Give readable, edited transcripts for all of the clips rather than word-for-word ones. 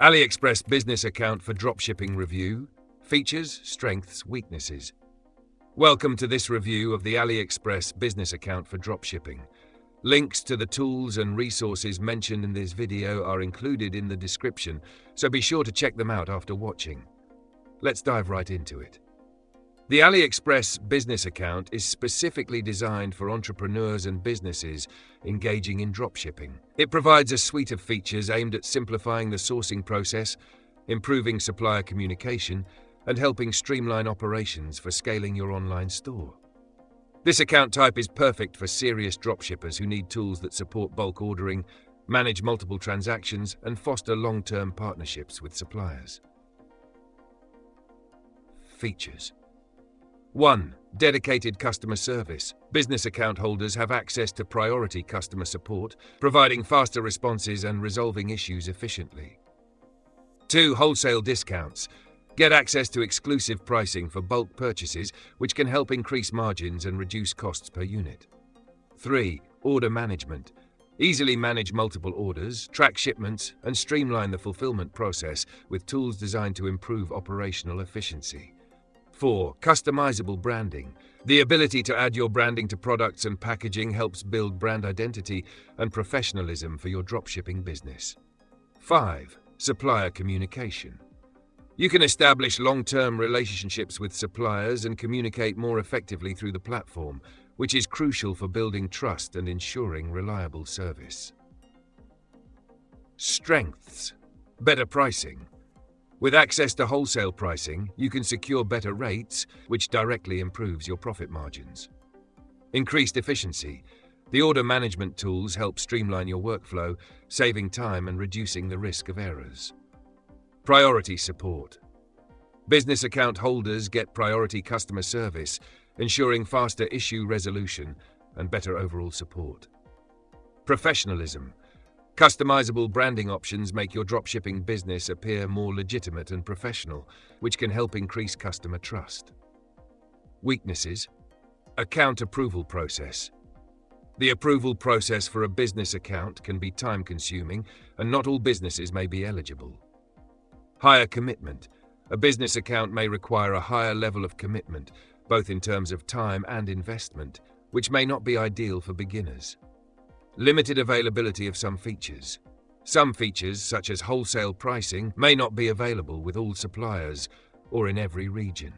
AliExpress business account for dropshipping review. Features, strengths, weaknesses. Welcome to this review of the AliExpress business account for dropshipping. Links to the tools and resources mentioned in this video are included in the description, so be sure to check them out after watching. Let's dive right into it. The AliExpress business account is specifically designed for entrepreneurs and businesses engaging in dropshipping. It provides a suite of features aimed at simplifying the sourcing process, improving supplier communication, and helping streamline operations for scaling your online store. This account type is perfect for serious dropshippers who need tools that support bulk ordering, manage multiple transactions, and foster long-term partnerships with suppliers. Features. 1. Dedicated customer service. Business account holders have access to priority customer support, providing faster responses and resolving issues efficiently. 2. Wholesale discounts. Get access to exclusive pricing for bulk purchases, which can help increase margins and reduce costs per unit. 3. Order management. Easily manage multiple orders, track shipments, and streamline the fulfillment process with tools designed to improve operational efficiency. 4. Customizable branding. The ability to add your branding to products and packaging helps build brand identity and professionalism for your dropshipping business. 5. Supplier communication. You can establish long-term relationships with suppliers and communicate more effectively through the platform, which is crucial for building trust and ensuring reliable service. Strengths. Better pricing. With access to wholesale pricing, you can secure better rates, which directly improves your profit margins. Increased efficiency. The order management tools help streamline your workflow, saving time and reducing the risk of errors. Priority support. Business account holders get priority customer service, ensuring faster issue resolution and better overall support. Professionalism. Customizable branding options make your dropshipping business appear more legitimate and professional, which can help increase customer trust. Weaknesses. Account approval process. The approval process for a business account can be time-consuming, and not all businesses may be eligible. Higher commitment. A business account may require a higher level of commitment, both in terms of time and investment, which may not be ideal for beginners. Limited availability of some features. Some features, such as wholesale pricing, may not be available with all suppliers or in every region.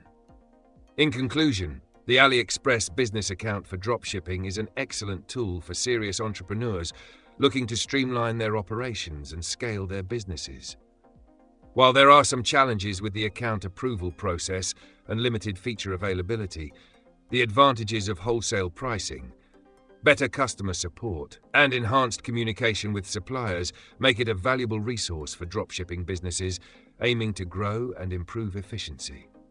In conclusion, the AliExpress business account for dropshipping is an excellent tool for serious entrepreneurs looking to streamline their operations and scale their businesses. While there are some challenges with the account approval process and limited feature availability, the advantages of wholesale pricing, better customer support, and enhanced communication with suppliers make it a valuable resource for dropshipping businesses aiming to grow and improve efficiency.